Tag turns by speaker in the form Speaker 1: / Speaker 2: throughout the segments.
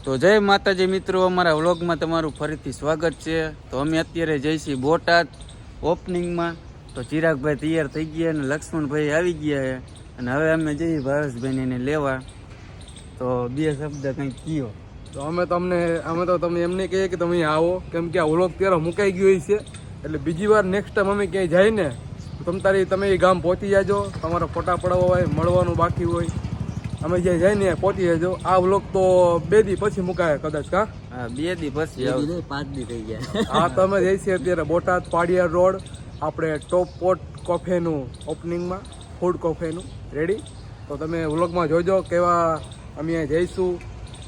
Speaker 1: તો જય માતાજી મિત્રો, અમારા વ્લોગમાં તમારું ફરીથી સ્વાગત છે। તો અમે અત્યારે જઈશું બોટાદ ઓપનિંગમાં। તો ચિરાગભાઈ તૈયાર થઈ ગયા અને લક્ષ્મણભાઈ આવી ગયા છે અને હવે અમે જઈએ ભાવેશભાઈને લેવા। તો બે શબ્દ કંઈક કયો।
Speaker 2: તો અમે તો તમને એમ નહીં કહીએ કે તમે આવો, કેમ કે આ વ્લોગ ત્યારે મુકાઈ ગયો છે, એટલે બીજી વાર નેક્સ્ટ ટાઈમ અમે ક્યાંય જાય ને તો તમે એ ગામ પહોંચી જાજો। તમારા ફોટા પડાવવા હોય, મળવાનું બાકી હોય, અમે જ્યાં જાય ને પહોંચી જજો। આ વ્લોગ તો 2 દી પછી મુકાય કદાચ, કા?
Speaker 1: હા, 2 દી પછી, 5 દી થઈ ગયા।
Speaker 2: હા, તો અમે જઈએ છીએ અત્યારે બોટાદ પાડિયા રોડ, આપણે ટોપ પોટ કોફેનું ઓપનિંગમાં, ફૂડ કોફેનું રેડી। તો તમે વ્લોગમાં જોજો કેવા અમે જઈશું,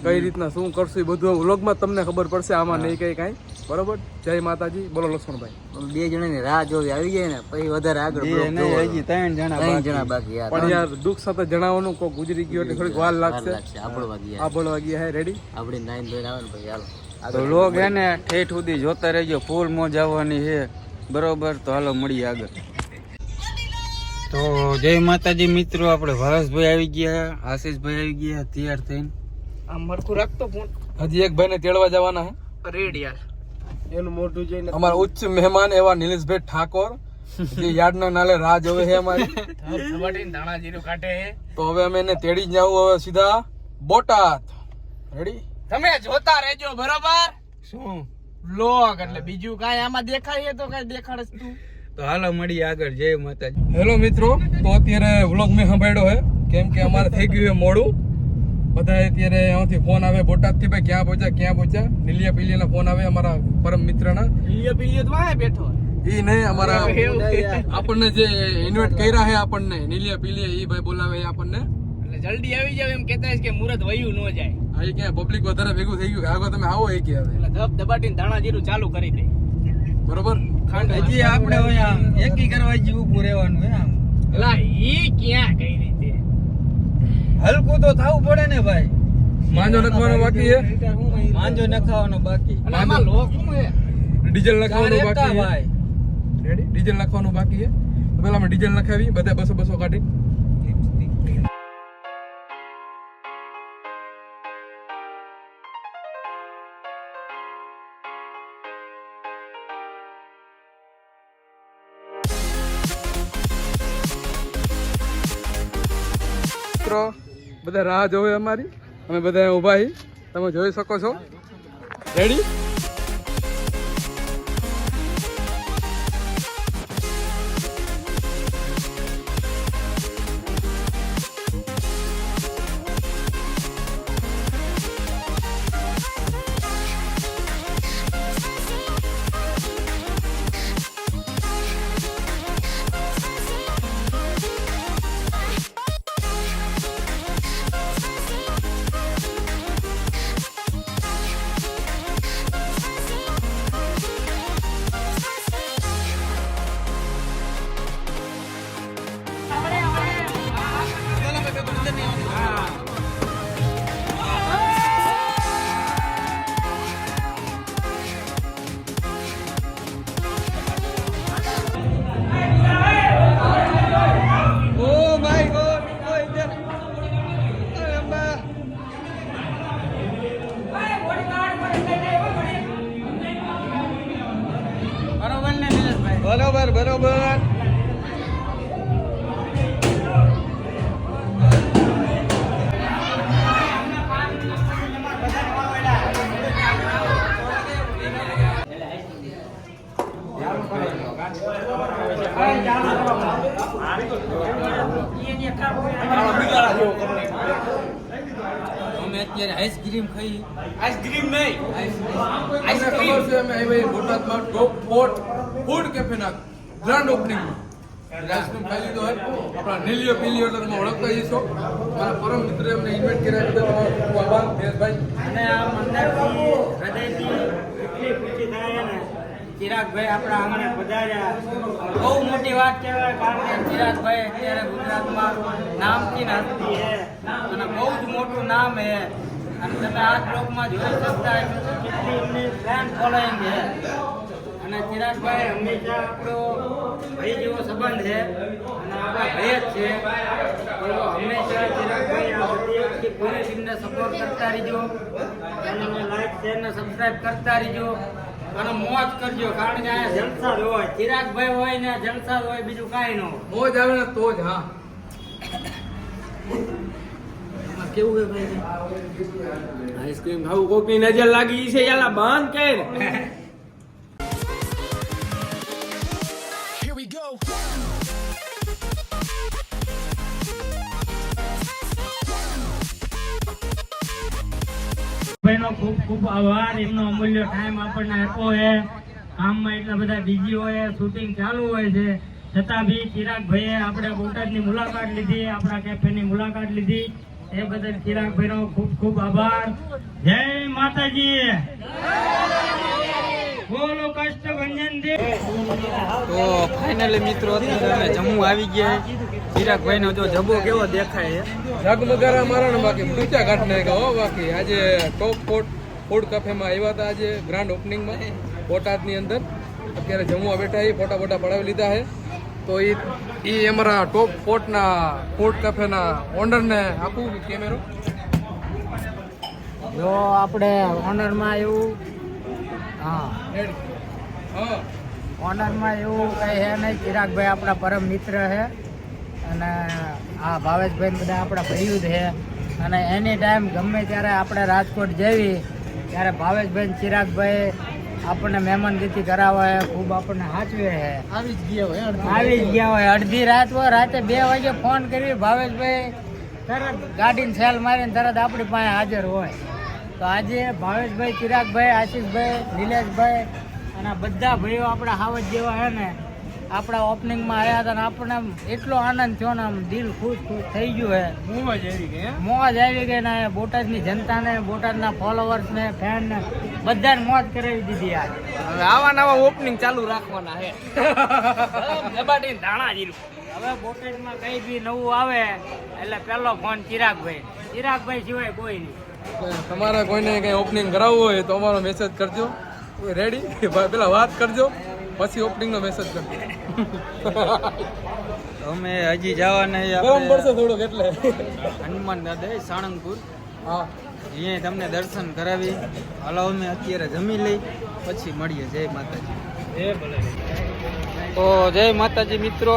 Speaker 2: કઈ રીતના શું કરશું, એ બધું વ્લોગમાં તમને ખબર પડશે, આમાં નહીં કઈ કાંઈ। બરોબર, જય માતાજી, બોલો લક્ષ્મણભાઈ।
Speaker 3: 2 જણાની રાહ જોવી આવી જાય ને પછી વધારે આગળ
Speaker 1: હજી 3 જણા
Speaker 3: બાકી યાર।
Speaker 2: પણ યાર દુઃખ સાથે જણાવવાનું, કોઈ ગુજરી ગયો એટલે થોડીક વાર લાગશે।
Speaker 3: આપણો
Speaker 2: વાગ્યા હે રેડી,
Speaker 3: આપણી 9 ધોઈને આવે ને પછી હાલો
Speaker 1: તો લોગ હે ને ઠેઠ સુધી જોતા રહેજો, ફૂલ મોજ આવવાની છે। બરોબર, તો હાલો મળીએ આગળ। તો જય માતાજી મિત્રો, આપણે ભાવેશભાઈ આવી ગયા, આશીષભાઈ આવી ગયા તૈયાર થઈને।
Speaker 2: આમ મરખું રાખતો ફોન। હજી એક ભાઈને તેડવા જવાના હે રેડી યાર, એનું મોઢું જોઈને અમારા ઉચ્ચ મહેમાન એવા નિલેશભાઈ ઠાકોર જે યાર્ડના નાલે રાહ જોવે છે અમારી, ધાણા જીરું કાઢે છે। તો હવે અમે એને તેડી જાવ હવે સીધા બોટાદ રેડી।
Speaker 4: તમે જોતા રહેજો બરોબર,
Speaker 2: શું
Speaker 4: વ્લોગ એટલે બીજું કાંઈ આમાં દેખાય તો કાંઈ દેખાડસ તું।
Speaker 1: તો હાલો મળીએ આગળ, જય માતાજી।
Speaker 2: હેલો મિત્રો, તો અત્યારે વ્લોગ મેં સાંભળ્યો છે, કેમ કે અમારે થઈ ગયું છે મોડું। બધા અત્યારે અહીંયાથી ફોન આવે બોટાદથી, ભાઈ ક્યાં પહોંચ્યા। નીલિયા પીલિયાના ફોન આવે અમારા પરમ મિત્રના।
Speaker 4: પીએ તો વાય બેઠો
Speaker 2: ઈ નહીં, અમારા આપણને જે ઇન્વાઇટ કર્યા છે આપણને નીલિયા પીલિયા, ઈ ભાઈ બોલાવે આપણને,
Speaker 4: એટલે જલ્દી આવી જાવ એમ કહેતા છે કે મુરત વયું ન જાય।
Speaker 2: આ ક્યાં પબ્લિક વધારે ભેગું થઈ ગયું, આગળ તમે આવો એ કે હવે
Speaker 4: એટલે ધબ ધબાટીને ધાણા જીરું ચાલુ કરી દે
Speaker 2: બરોબર।
Speaker 1: હજી આપણે એકી કરવા જ ઊભું રહેવાનું હે આમ।
Speaker 4: એલા ઈ ક્યાં કઈ રીતે
Speaker 1: હલકું તો થવું પડે ને ભાઈ।
Speaker 2: માંજો નખવાનો બાકી છે,
Speaker 1: માંજો નખાવાનો બાકી,
Speaker 4: અને આમાં લોક શું હે,
Speaker 2: ડીઝલ નખાવાનું બાકી છે
Speaker 1: ભાઈ।
Speaker 2: રેડી, ડીઝલ નાખવાનું બાકી છે, તો પેલા અમે ડીઝલ નખાવી, બધા 200 કાઢી। મિત્રો બધા રાહ જોવે અમારી, અમે બધા ઊભા છીએ, તમે જોઈ શકો છો રેડી। બરોબર
Speaker 1: અમે અત્યારે આઈસ્ક્રીમ ખાઈ,
Speaker 4: આઈસ્ક્રીમ નહીં
Speaker 2: ખબર છે અમે આવ્યા બોટાદમાં ટોપ પોટ ફૂડ કેફેના ગ્રાન્ડ ઓપનિંગમાં આઈસ્ક્રીમ ખાઈ લીધો હોય। આપણા નીલિયો પીલિયો તો તમે ઓળખતા જશો, મારા પરમ મિત્રે અમને ઇન્વાઇટ કર્યા બધા તમારો ખૂબ આભાર મહેશભાઈ।
Speaker 4: અને આ મંદિરથી હૃદયથી એટલી ખુશી થાય ને, ચિરાગભાઈ આપણા આંગણે પધાર્યા, બહુ મોટી વાત કહેવાય, કારણ કે ચિરાગભાઈ અત્યારે ગુજરાતમાં નામથી હસ્તી છે અને બહુ જ મોટું નામ છે। અને તમે આ બ્લોગમાં જોઈ શકતા હશો કે કેટલી એમની ફેન ફોલોઈંગ છે। અને ચિરાગભાઈ હંમેશા આપણો ભાઈ જેવો સંબંધ છે અને આપણા ભાઈ જ છે. તો હંમેશા ચિરાગભાઈ આ બધી આખી પૂરી ટીમને સપોર્ટ કરતા રહીજો. ચેનલને લાઈક શેર ને સબસ્ક્રાઇબ કરતા રહીજો અને મોજ કરજો, કારણ કે આ જલસા જ હોય. ચિરાગભાઈ હોય ને જલસા જ હોય, બીજું કાંઈ ન હોય.
Speaker 2: મોજ આવે ને તો જ. હા,
Speaker 4: કેવું હોય ભાઈ?
Speaker 5: આઈસ્ક્રીમ ખાવું કોકની નજર લાગી છે યાલા બંધ કર.
Speaker 4: ભાઈનો ખૂબ ખૂબ આભાર. એમનો અમૂલ્ય ટાઈમ આપણને આપ્યો છે. કામમાં એટલા બધા બિઝી હોય, શૂટિંગ ચાલુ હોય છે, છતાં બી ચિરાગભાઈએ આપણે બોટાદની મુલાકાત લીધી, આપણા કેફેની મુલાકાત લીધી. એ બદલ ચિરાગભાઈનો ખૂબ ખૂબ આભાર. જય માતાજી, બોલો કષ્ટભંજન દેવ.
Speaker 1: તો ફાઇનલી મિત્રો અત્યારે અમે જમ્મુ આવી ગયા. ચિરાગભાઈનો જો જબો કેવો દેખાય છે.
Speaker 2: ઝગમગારા મારા ને બાકી ઊંચા કાઢ નાખ્યા હો. બાકી આજે ટોપ પોટ ફૂડ કફેમાં આવ્યા હતા, આજે ગ્રાન્ડ ઓપનિંગમાં બોટાદની અંદર. અત્યારે જમવા બેઠા એ ફોટા બોટા પડાવી લીધા છે. તો એ અમારા ટોપ પોટના ફૂડ કફેના ઓનરને આપું કેમેરો.
Speaker 4: જો આપણે ઓનરમાં એવું હા ઓનરમાં એવું કંઈ છે નહીં. ચિરાગભાઈ આપણા પરમ મિત્ર છે અને આ ભાવેશભાઈ બધા આપણા ભાઈઓ છે. અને એની ટાઈમ ગમે ત્યારે આપણે રાજકોટ જઈએ ત્યારે ભાવેશભાઈ ને ચિરાગભાઈ આપણને મહેમાનગતિ કરાવે, ખૂબ આપણને સાચવે છે. આવી જ ગયા હોય અડધી રાત હોય, રાતે 2 વાગે ફોન કરી ભાવેશભાઈ તરત ગાડીને સેલ મારીને તરત આપણી પાસે હાજર હોય. તો આજે ભાવેશભાઈ, ચિરાગભાઈ, આશીષભાઈ, નિલેશભાઈ અને આ બધા ભાઈઓ આપણા હાવજ જેવા છે ને આપણા ઓપનિંગમાં આવ્યા હતા. અને આપણને એટલો આનંદ થયો ને, આમ દિલ ખુશ થઈ ગયું છે. મોજ આવી ગઈ ને બોટાદની જનતાને, બોટાદના ફોલોવર્સને, ફેનને બધાને મોજ કરાવી દીધી. આજે
Speaker 5: હવે આવા નવા ઓપનિંગ ચાલુ રાખવાના છે. દબાટીને ધાણા જીરું.
Speaker 4: હવે બોટાદમાં કઈ બી નવું આવે એટલે પહેલો ફોન ચિરાગભાઈ. ચિરાગભાઈ સિવાય કોઈ નહીં.
Speaker 2: તમારે કોઈને કંઈ ઓપનિંગ કરાવવું હોય તો અમારો મેસેજ કરજો. રેડી પેલા વાત કરજો, પછી ઓપનિંગનો મેસેજ કરજો.
Speaker 1: અમે હજી જવાના
Speaker 2: ગરમ પડશે થોડુંક એટલે.
Speaker 1: હનુમાન દાદા સાણંગપુર,
Speaker 2: હા,
Speaker 1: અહીંયા તમને દર્શન કરાવી. હાલો અમે અત્યારે જમી લઈ, પછી મળીએ. જય માતાજી. તો જય માતાજી મિત્રો,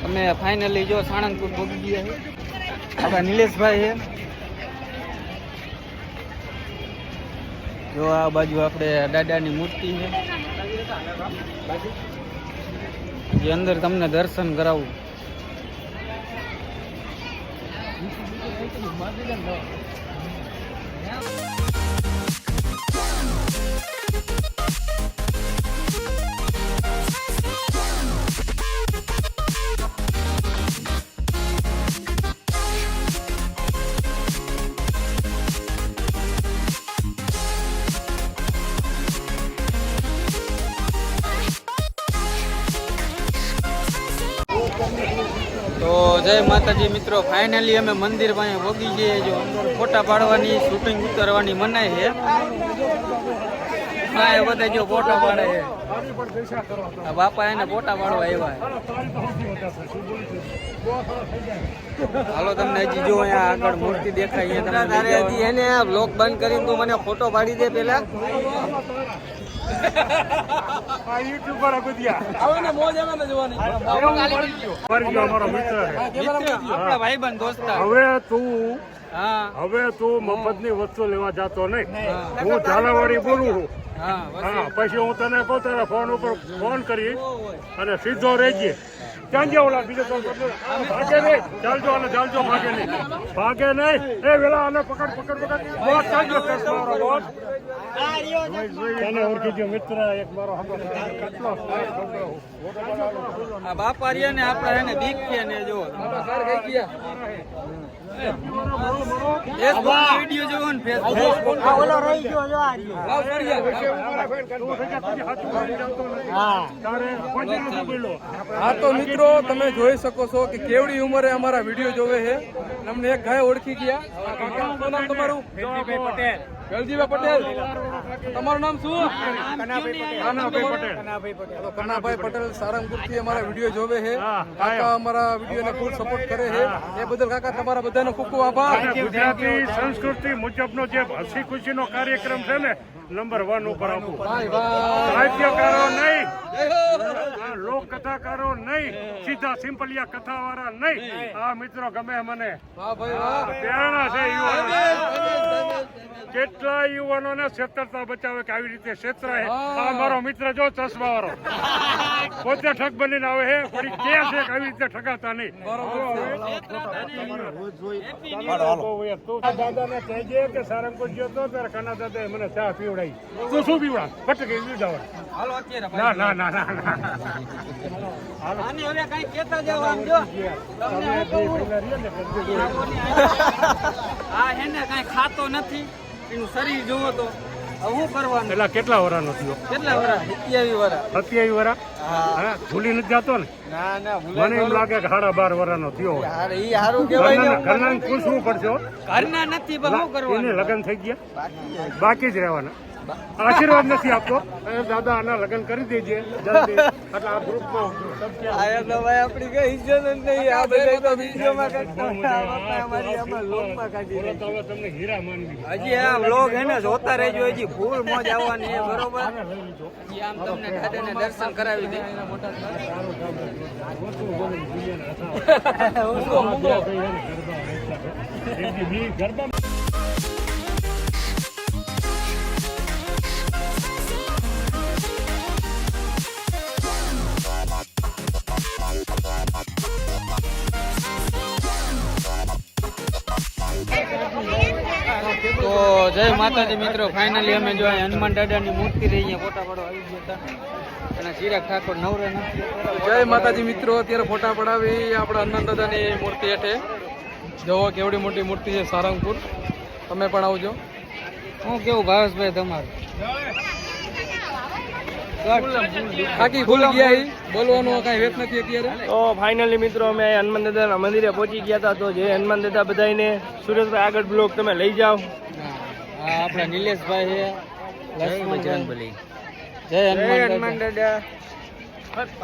Speaker 1: અમે ફાઇનલી જો સાણંગપુર પહોંચી ગયા છે. આપણા નિલેશભાઈ છે. જો આ બાજુ આપણે દાદાની મૂર્તિ છે, જે અંદર તમને દર્શન કરાવું. તો જય માતાજી મિત્રો, ફાઇનલી અમે મંદિર પાસે પહોંચી જઈએ. જો અંદર ફોટા પાડવાની, શૂટિંગ ઉતારવાની મનાય છે. હા, એ બધા જો ફોટા પાડે છે. આ બાપા એને ફોટા પાડવા આવ્યા. હાલો તમને હજી જો અહીંયા આગળ મૂર્તિ દેખાય, અહીંયા તમને
Speaker 3: એને આ બ્લોગ બંધ કરીને તું મને ફોટો પાડી દે પેલા.
Speaker 1: આપણા ભાઈબંધ દોસ્તાર.
Speaker 6: હવે તું મફતની વસ્તુ લેવા જતો નહીં. હું ઝાલાવાડી બોલું છું. હા, પછી હું તને કહું તારા ફોન ઉપર ફોન કરી અને સીધો રહેજે. ક્યાં જાવ ઓલા બીજો ભાગે નહીં, ચાલજો અને ચાલજો, ભાગે નહીં, ભાગે નહીં. એ વેલા આને પકડ પકડ પકડ બોસ ચાલજો. તને ઓળખી ગયો મિત્ર એક મારો કેટલો
Speaker 1: આ બાપા રહ્યા ને આપડા એને બીક છે ને. જો વિડીયો જોવો ને ફેસબુક.
Speaker 2: હા, તો મિત્રો તમે જોઈ શકો છો કે કેવડી ઉંમરે અમારા વિડીયો જોવે છે. અમને એક ગાય ઓળખી ગયા. શું નામ તમારું? વેલજીભાઈ પટેલ, તમારું નામ શું?
Speaker 6: કાનાભાઈ પટેલ.
Speaker 2: તો કનાભાઈ પટેલ સારંગપુરથી અમારા વિડીયો જોવે છે.
Speaker 6: હા,
Speaker 2: કાકા અમારા વિડીયોને ફૂલ સપોર્ટ કરે છે. એ બદલ કાકા તમારા બધાનો ખૂબ ખૂબ આભાર.
Speaker 6: અને ગુજરાતી સંસ્કૃતિ મુજબનો જે હસી ખુશીનો કાર્યક્રમ છે ને નંબર 1 ઉપર આપું.
Speaker 2: ભાઈ વાહ.
Speaker 6: સાહિત્યકારો નહીં, લોક કથાકારો નહીં, સીધા સિમ્પલિયા કથાવાળા નહીં. આ મિત્રો ગમે મને.
Speaker 2: વાહ ભાઈ વાહ.
Speaker 6: પ્રેરણા છે યુવાનો. કેટલા યુવાનોને છેતરતા બચાવે કે આવી રીતે છેતરાય. આ મારો મિત્ર જો ચશ્મા વાળો પોતે ઠગ બનીને આવે છે પણ કે છે કે આવી રીતે ઠગાતા નહીં. દાદાને કહેજે કે સારંગપુર ગયો તો ત્યારે કાના દાદાએ મને ચા પીવડાવી. તું શું પીવડા? પટકી પીવડાવવા.
Speaker 4: હાલો અત્યારે
Speaker 6: ના ના ના ના ના.
Speaker 4: આની હવે કઈ કેતા જાવ આમ જો આ એને કઈ ખાતો નથી, એનું શરીર જોવો તો હવે શું કરવાનું?
Speaker 6: પેલા કેટલા વરાનો થયો?
Speaker 4: કેટલા વર્ષ? 27 વર્ષ.
Speaker 6: 27 વરા? હા, ભૂલી નથી જતો ને?
Speaker 4: ના ના
Speaker 6: મને એમ લાગે કે 12.5 વરાનો થયો.
Speaker 4: અરે ઈ હારું કહેવાય ને.
Speaker 6: ઘરના પૂછવું પડશે હો.
Speaker 4: ઘરના નથી પણ શું કરવાનું?
Speaker 6: એને લગ્ન થઈ ગયા? બાકી જ રહેવાના. આશીર્વાદ નથી આપતો. દાદા આના લગ્ન કરી દેજે જલ્દી. એટલે આ ગ્રુપમાં
Speaker 3: આયા તો ભાઈ આપણી કઈ ઇજ્જત જ નહીં. આ બધા તો વિડીયોમાં કાઢતા અમારી આમાં લોકમાં કાઢી
Speaker 6: બોલો તો હવે તમને હીરા માનવી.
Speaker 4: હજી આ વ્લોગ એને જોતા રહેજો, હજી ફૂલ મોજ આવવાની છે, બરોબર? હજી આમ તમને દાદાને દર્શન કરાવી દે.
Speaker 6: ગરબા
Speaker 1: તો જય માતાજી મિત્રો, ફાઇનલી અમે જો અહીં હનુમાન દાદાની મૂર્તિ રહી અહીંયા ફોટા પાડવા આવી ગયા હતા અને ચિરાગ ઠાકોર નવરે નથી.
Speaker 2: જય માતાજી મિત્રો, અત્યારે ફોટા પડાવી આપણા હનુમાન દાદાની મૂર્તિ હેઠે. જોવો કેવડી મોટી મૂર્તિ છે સારંગપુર. તમે પણ આવજો.
Speaker 1: શું કેવું ભાવેશભાઈ તમારું?
Speaker 2: ખાકી ફૂલ ગયા ઈ. બોલવાનો કઈ વેત નથી અત્યારે.
Speaker 3: તો ફાઇનલી મિત્રો અમે હનુમાન દાદાના મંદિરે પહોંચી ગયા હતા. તો જય હનુમાન દાદા બધાને. સુરેશભાઈ આગળ બ્લોગ તમે લઈ જાઓ.
Speaker 1: હા, આપણા નિલેશભાઈ છે.
Speaker 3: બજરંગબલી.
Speaker 1: જય હનુમાન દાદા.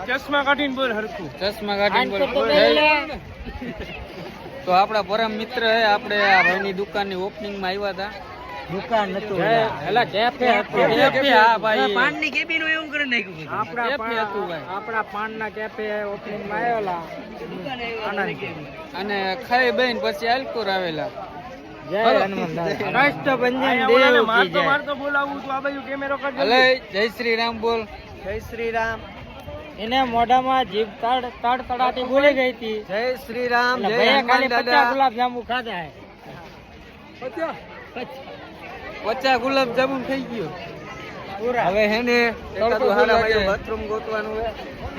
Speaker 3: ચશ્મા કાઢીને બોલ હરખું.
Speaker 1: ચશ્મા કાઢીને બોલ. તો આપણા પરમ મિત્ર હે, આપણે આ ભાઈની દુકાનની ઓપનિંગમાં આવ્યા હતા.
Speaker 3: દુકાન નતું.
Speaker 1: એલા કેફે હતું. કેફે, હા ભાઈ.
Speaker 3: પાનની કેબિન એવું કરી નાખ્યું.
Speaker 1: કેફે હતું ભાઈ.
Speaker 3: આપણા પાનના કેફે ઓપનિંગમાં આવેલા.
Speaker 1: અને ખાઈ બેન પછી આલકોર આવેલા.
Speaker 3: જય હનુમાન દાદા. રાષ્ટ્રભંજન દેવ કી જય. મારતો બોલાવું તો આ બાજુ કેમેરો કરજો.
Speaker 1: અલે જય શ્રી રામ બોલ.
Speaker 3: જય શ્રી રામ. એને મોઢામાં જીભ તડાટી બોલી ગઈ હતી. જય શ્રી રામ. જય હનુમાન દાદા. 50 ગુલાબ જાંબુ ખાધા હે.
Speaker 1: 50 ગુલાબ જામુન થઈ ગયો.
Speaker 3: હવે હે ને
Speaker 1: બાથરૂમ ગોતવાનું હે.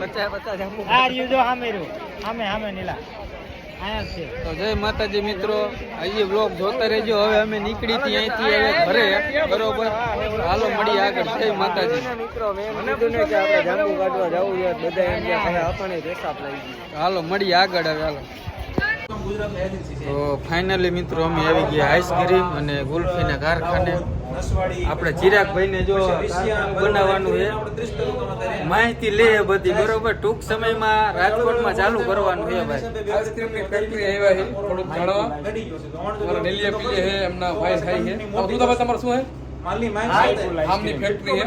Speaker 1: 50 જામુન.
Speaker 3: આ રહ્યું જો સામે રહ્યું. સામે નીલા. આયા છે.
Speaker 1: તો જય માતાજી મિત્રો, હજી વ્લોગ જોતા રહેજો. હવે અમે નીકળી થી અહીંથી હવે ઘરે, બરોબર? હાલો મળીએ આગળ. જય માતાજી
Speaker 3: મિત્રો. મેં કીધું ને કે આપણે જાંબુ કાઢવા જવું છે. બધા એમ કે હવે આપણને પેશાબ લઈ ગઈ.
Speaker 1: હાલો મળીએ આગળ હવે. હાલો. તો ફાઇનલી મિત્રો અમે આવી ગયા આઈસ્ક્રીમ અને ગુલ્ફીના કારખાને. આપણે ચિરાગભાઈને જો બનાવવાનું છે, માહિતી લે બધી, બરોબર? ટૂંક સમયમાં રાજકોટમાં ચાલુ કરવાનું છે ભાઈ.
Speaker 2: આઈસ્ક્રીમની ફેક્ટરી આવ્યા છે, થોડુંક જાણવા. મારા નેલિયા પીએ છે, એમના ભાઈ થાય છે. દુધાભાઈ તમારું શું છે? આમની ફેક્ટરી છે.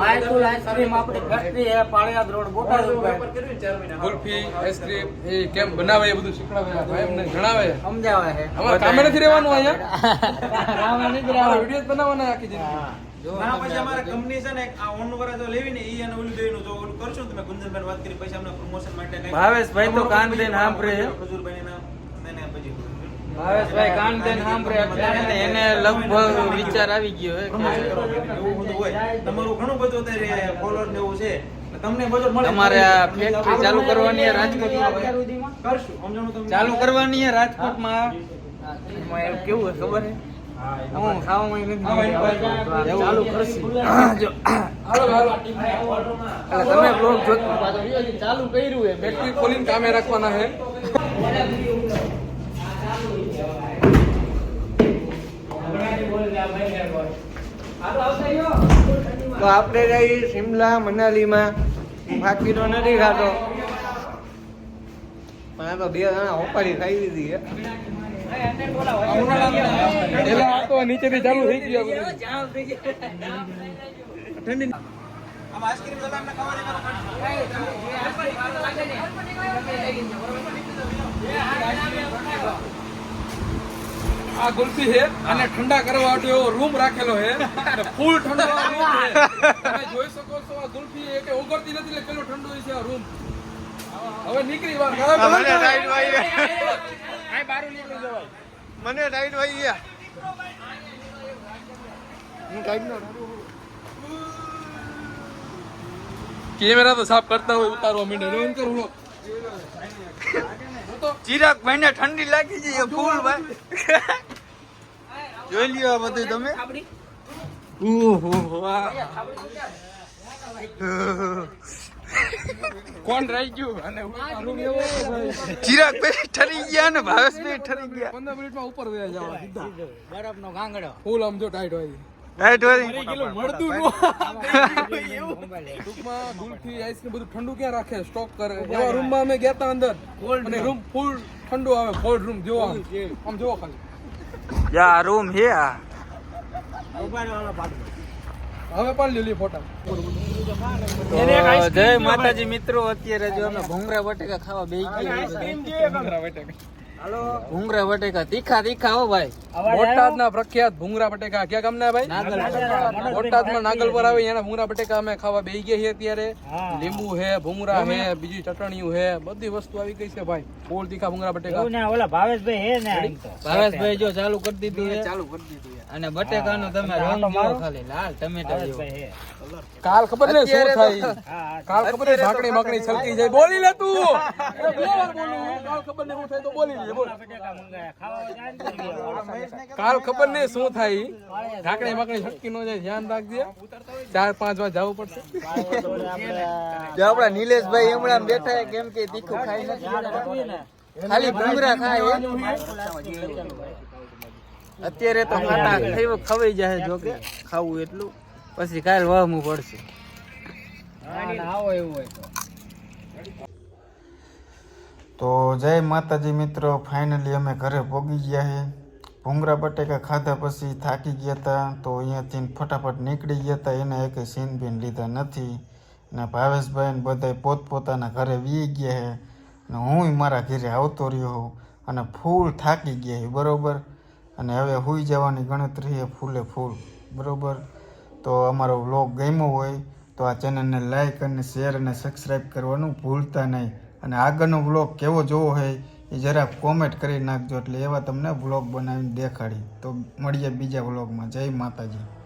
Speaker 3: માયકુલ આઈસ્ક્રીમ આપણી ફેક્ટરી હે, પાળિયાદ રોડ, બોટાદ ઉપર.
Speaker 2: ગુલ્ફી આઈસ્ક્રીમ એ કેમ બનાવે એ બધું શીખવાડે ભાઈ, એમને જણાવે.
Speaker 3: સમજાવે છે.
Speaker 2: અમારે કામે નથી રહેવાનું અહીંયા.
Speaker 3: રાવણ નથી
Speaker 2: વિડીયો
Speaker 3: રહેવાનું.
Speaker 2: જ બનાવવાના આખી જિંદગી.
Speaker 7: ના પછી અમારે કંપની છે ને આ ઓન વરા જો લેવી ને ઈ અને ઓલું બેયનું જો ઓલું કરશું તમે ગુંજનભાઈ વાત કરી પછી અમને પ્રમોશન માટે કઈ
Speaker 1: ભાવેશભાઈ તો કાન દઈને સાંભળે છે.
Speaker 7: ખજૂરભાઈ ના મેને પછી
Speaker 1: ભાવેશભાઈ કાન દઈને સાંભળે એટલે એને લગભગ વિચાર આવી ગયો હે કે
Speaker 7: એવું બધું હોય તમારું ઘણું બધું અત્યારે ફોલોઅર ને એવું છે તમને બધું મળે.
Speaker 1: તમારે આ ફેક્ટરી ચાલુ કરવાની છે રાજકોટમાં.
Speaker 7: કરશું સમજણું તમને
Speaker 1: ચાલુ કરવાની છે રાજકોટમાં. કેવું હે ખબર હે? હું ખાવામાં નથી ચાલુ કરશું.
Speaker 2: હાલો હાલો.
Speaker 1: એટલે તમે બ્લોગ જોતા ચાલુ કર્યું હે.
Speaker 2: ફેક્ટરી ખોલીને કામે રાખવાના છે.
Speaker 3: તો આપણે જઈ શિમલા મનાલીમાં બાકી તો નથી ખાતો પણ આ તો 2 જણા હોપારી ખાઈ લીધી છે
Speaker 2: એટલે આ તો નીચેથી ચાલુ થઈ ગયું
Speaker 7: આમાં આઈસ્ક્રીમ તમે અમને ખાવા
Speaker 2: આ ગુલ્ફી છે અને ઠંડા કરવા માટે એવો રૂમ રાખેલો છે ફૂલ ઠંડો રૂમ છે તમે જોઈ શકો છો આ ગુલ્ફી એ કે ઓગળતી નથી એટલે કેટલો ઠંડો છે આ રૂમ હવે નીકળી વાર
Speaker 1: મને ટાઈટ વાઈ
Speaker 2: આ બારું નીકળી જવાય
Speaker 1: મને ટાઈટ વાઈ ગયા
Speaker 2: હું ટાઈટ નો કેમેરા તો સાફ કરતા હોય ઉતારવા માંડે રોન કરું
Speaker 1: ચિરાગ ભાઈ ને ઠંડી લાગી છે ફૂલ ભાઈ જોઈ લ્યો આ બધું તમે
Speaker 2: કોણ રહી ગયું અને રૂમ એવો
Speaker 1: ચિરાગ ભાઈ ઠરી ગયા ને ભાવેશ ભાઈ ઠરી ગયા
Speaker 2: 15 મિનિટમાં ઉપર વયા જવા સીધા
Speaker 3: બરફનો ગાંગડો
Speaker 2: ફૂલ આમ જો ટાઈટ હોય
Speaker 1: ટાઈટ વાઈ
Speaker 2: મળતું ટૂંકમાં ગુલ્ફી આઈસ્ક્રીમ બધું ઠંડુ ક્યાં રાખે સ્ટોક કરે એવા રૂમમાં અમે ગયા હતા અંદર અને રૂમ ફૂલ ઠંડુ આવે કોલ્ડ રૂમ જેવો આમ જોવો ખાલી
Speaker 1: યા રૂમ હે આ
Speaker 2: હવે પણ લીલી ફોટા
Speaker 1: જય માતાજી મિત્રો અત્યારે જો અમે ભૂંગરા બટેકા ખાવા બેસી ગયા ભૂંગરા બટેકા તીખા તીખા હો ભાઈ
Speaker 2: બોટાદના પ્રખ્યાત ભૂંગરા બટેકા ક્યાં ગામના ભાઈ બોટાદમાં નાગલ પર આવે એના ભૂંગરા બટેકા અમે ખાવા બેસી ગયા છીએ અત્યારે લીંબુ હે ભૂંગરા હે બીજી ચટણીઓ હે બધી વસ્તુ આવી ગઈ છે ભાઈ ફૂલ તીખા ભૂંગરા બટેકા
Speaker 3: ઓલા ભાવેશભાઈ હે ને
Speaker 1: ભાવેશભાઈ જો ચાલુ કરી દીધું અને બટેકાનો તમે રંગ જોવો ખાલી લાલ ટમેટા જેવો
Speaker 2: કાલ ખબર ને શું થાય કાલ ખબર ને ઢાંકણી બાકણી છલકી જાય બોલી લે તું બે વાર બોલું કાલ ખબર ને શું થાય તો બોલી લે બોલ કાલ ખબર ને શું થાય ઢાંકણી બાકણી છટકી નો જાય ધ્યાન રાખજે 4-5 વાર જવું પડશે
Speaker 1: જો આપડા નિલેશભાઈ હમણાં બેઠા કેમ કે તીખું ખાઈ નથી ખાલી ભૂંગરા ખાય અત્યારે તો ખાટા ખવાઈ જાય જો કે ખાવું એટલું પછી કાલ વાહવું પડશે તો જય માતાજી મિત્રો ફાઇનલી અમે ઘરે પહોંચી ગયા છે ભૂંગરા બટેકા ખાધા પછી થાકી ગયા હતા તો અહીંયાથી ફટાફટ નીકળી ગયા હતા એને એક સીન બીન લીધા નથી ને ભાવેશભાઈ ને બધા પોતપોતાના ઘરે વી ગયા છે ને હું મારા ઘરે આવતો રહ્યો અને ફૂલ થાકી ગયા છે બરોબર અને હવે સૂઈ જવાની ગણતરી છે ફૂલે ફૂલ બરોબર તો અમારો વ્લોગ ગમ્યો હોય તો આ ચેનલને લાઈક અને શેર અને સબસ્ક્રાઈબ કરવાનું ભૂલતા નહીં અને આગળનો વ્લોગ કેવો જોવો હોય એ જરાક કોમેન્ટ કરી નાખજો એટલે એવા તમને વ્લોગ બનાવીને દેખાડી તો મળીએ બીજા વ્લોગમાં જય માતાજી.